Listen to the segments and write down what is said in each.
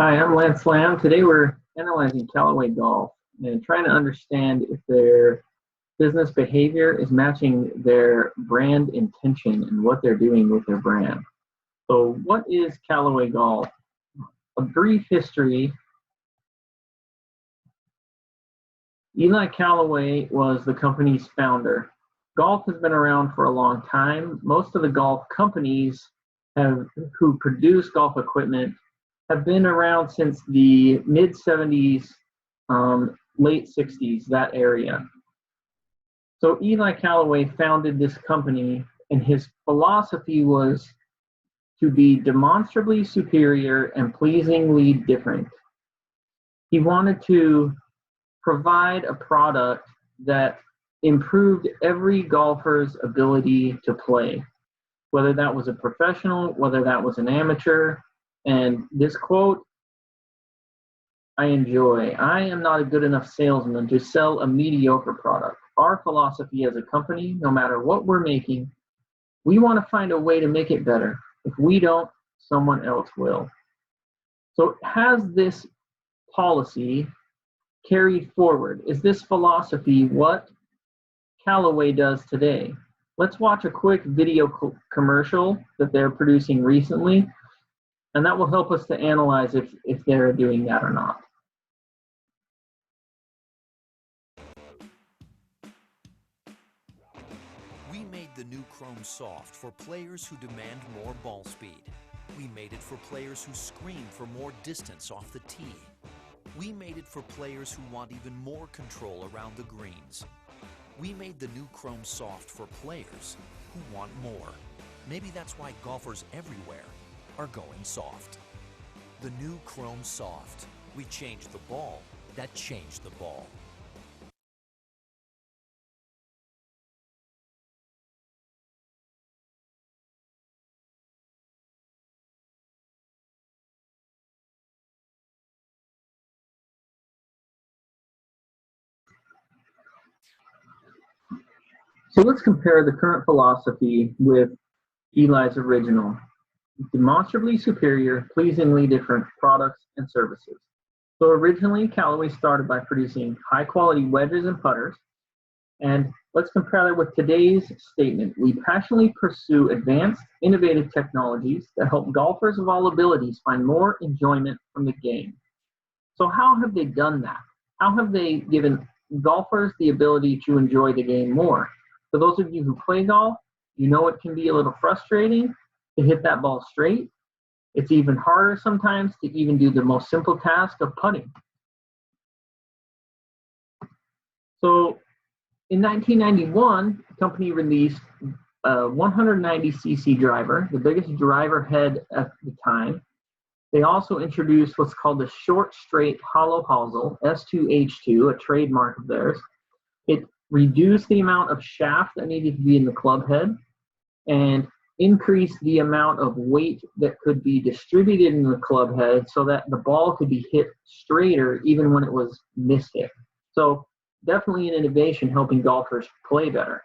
Hi, I'm Lance Lamb. Today we're analyzing Callaway Golf and trying to understand if their business behavior is matching their brand intention and what they're doing with their brand. So what is Callaway Golf? A brief history. Eli Callaway was the company's founder. Golf has been around for a long time. Most of the golf companies who produce golf equipment have been around since the mid 70s, late 60s, that area. So Eli Callaway founded this company, and his philosophy was to be demonstrably superior and pleasingly different. He wanted to provide a product that improved every golfer's ability to play, whether that was a professional, whether that was an amateur. And this quote, I enjoy. I am not a good enough salesman to sell a mediocre product. Our philosophy as a company, no matter what we're making, we want to find a way to make it better. If we don't, someone else will. So has this policy carried forward? Is this philosophy what Callaway does today? Let's watch a quick video commercial that they're producing recently, and that will help us to analyze if they're doing that or not. We made the new Chrome soft for players who demand more ball speed. We made it for players who scream for more distance off the tee. We made it for players who want even more control around the greens. We made the new Chrome soft for players who want more. Maybe that's why golfers everywhere are going soft. The new Chrome soft. We changed the ball that changed the ball. So let's compare the current philosophy with Eli's original. Demonstrably superior, pleasingly different products and services. So originally, Callaway started by producing high-quality wedges and putters. And let's compare that with today's statement. We passionately pursue advanced, innovative technologies that help golfers of all abilities find more enjoyment from the game. So how have they done that? How have they given golfers the ability to enjoy the game more? For those of you who play golf, you know it can be a little frustrating to hit that ball straight. It's even harder sometimes to even do the most simple task of putting. So in 1991, the company released a 190cc driver, the biggest driver head at the time. They also introduced what's called the short straight hollow hosel, S2H2, a trademark of theirs. It reduced the amount of shaft that needed to be in the club head and increased the amount of weight that could be distributed in the club head so that the ball could be hit straighter even when it was mishit. So definitely an innovation helping golfers play better.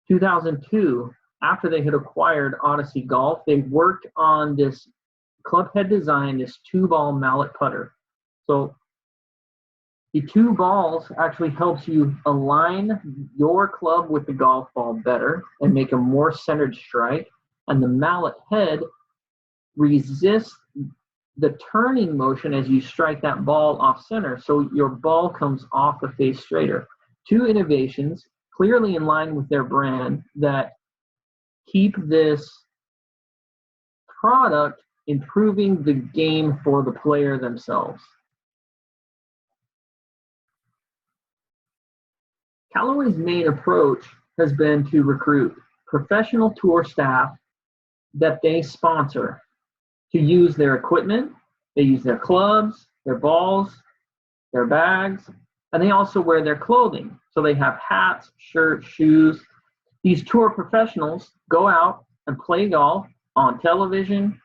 2002, after they had acquired Odyssey Golf, they worked on this club head design, this two-ball mallet putter. So the two balls actually helps you align your club with the golf ball better and make a more centered strike. And the mallet head resists the turning motion as you strike that ball off center, so your ball comes off the face straighter. Two innovations clearly in line with their brand that keep this product improving the game for the player themselves. Callaway's main approach has been to recruit professional tour staff that they sponsor to use their equipment. They use their clubs, their balls, their bags, and they also wear their clothing. So they have hats, shirts, shoes. These tour professionals go out and play golf on television.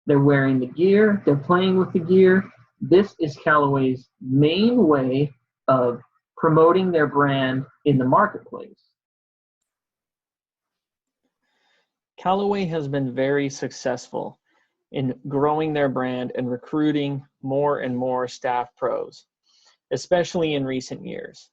They're wearing the gear, they're playing with the gear. This is Callaway's main way of promoting their brand in the marketplace. Callaway has been very successful. in growing their brand and recruiting more and more staff pros, especially in recent years.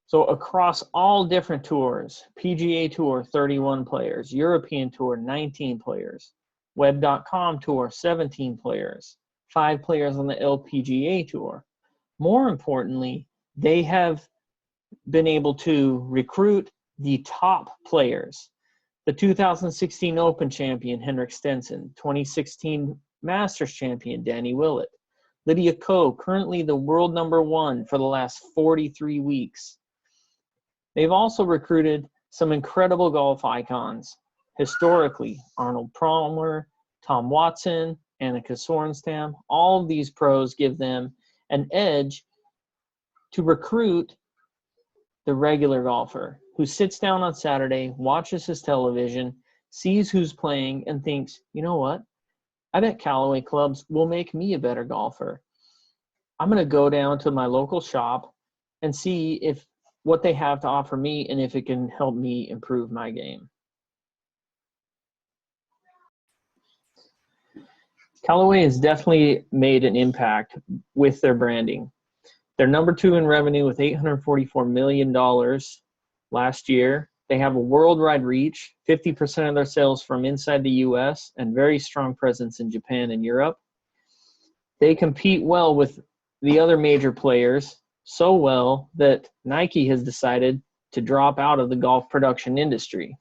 So across all different tours, PGA Tour, 31 players, European Tour, 19 players, Web.com Tour, 17 players, 5 players on the LPGA Tour. More importantly, they have been able to recruit the top players. The 2016 Open champion, Henrik Stenson, 2016 Masters champion, Danny Willett, Lydia Ko, currently the world #1 for the last 43 weeks. They've also recruited some incredible golf icons. Historically, Arnold Palmer, Tom Watson, Annika Sorenstam, all of these pros give them an edge to recruit the regular golfer who sits down on Saturday, watches his television, sees who's playing, and thinks, you know what? I bet Callaway clubs will make me a better golfer. I'm going to go down to my local shop and see if what they have to offer me and if it can help me improve my game. Callaway has definitely made an impact with their branding. They're #2 in revenue with $844 million last year. They have a worldwide reach, 50% of their sales from inside the US, and very strong presence in Japan and Europe. They compete well with the other major players, so well that Nike has decided to drop out of the golf production industry.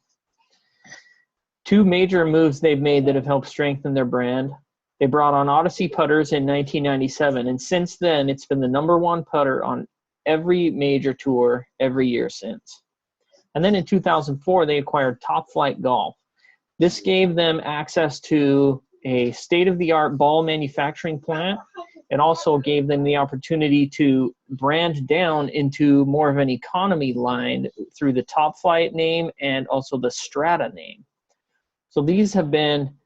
2 major moves they've made that have helped strengthen their brand. They brought on Odyssey putters in 1997, and since then it's been the #1 putter on every major tour every year since. And then in 2004, they acquired Top Flight Golf. This gave them access to a state-of-the-art ball manufacturing plant. It also gave them the opportunity to brand down into more of an economy line through the Top Flight name and also the Strata name. So these have been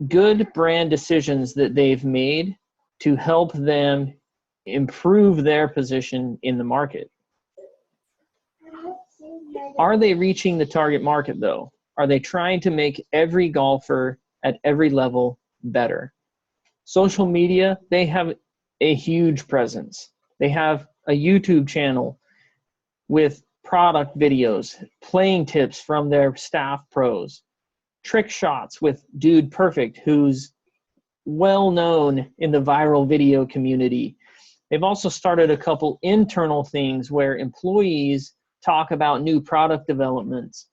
good brand decisions that they've made to help them improve their position in the market. Are they reaching the target market though? Are they trying to make every golfer at every level better? Social media, they have a huge presence. They have a YouTube channel with product videos, playing tips from their staff pros, trick shots with Dude Perfect, who's well known in the viral video community. They've also started a couple internal things where employees talk about new product developments.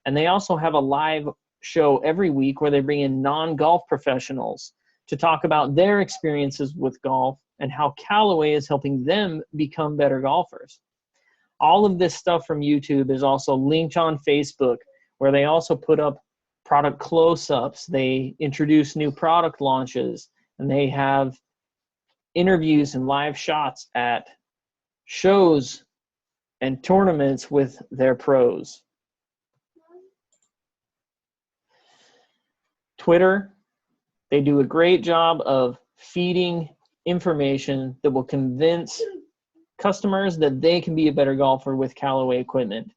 And they also have a live show every week where they bring in non-golf professionals to talk about their experiences with golf and how Callaway is helping them become better golfers. All of this stuff from YouTube is also linked on Facebook, where they also put up product close-ups. They introduce new product launches, and they have interviews and live shots at shows and tournaments with their pros. Twitter, they do a great job of feeding information that will convince customers that they can be a better golfer with Callaway equipment.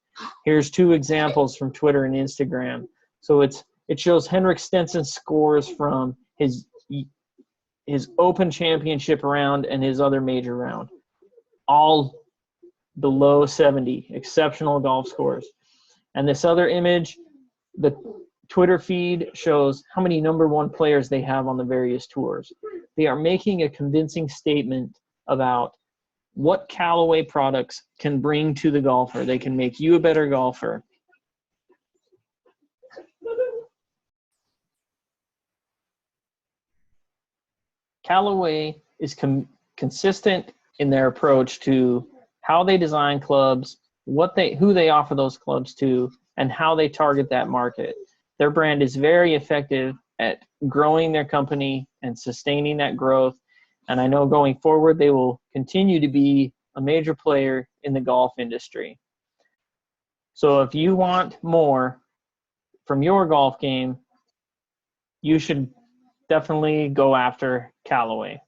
Here's 2 examples from Twitter and Instagram. So it shows Henrik Stenson's scores from his Open Championship round and his other major round, all below 70, exceptional golf scores. And this other image, the Twitter feed shows how many #1 players they have on the various tours. They are making a convincing statement about what Callaway products can bring to the golfer. They can make you a better golfer. Callaway is consistent in their approach to how they design clubs, who they offer those clubs to, and how they target that market. Their brand is very effective at growing their company and sustaining that growth. And I know going forward, they will continue to be a major player in the golf industry. So if you want more from your golf game, you should definitely go after Callaway.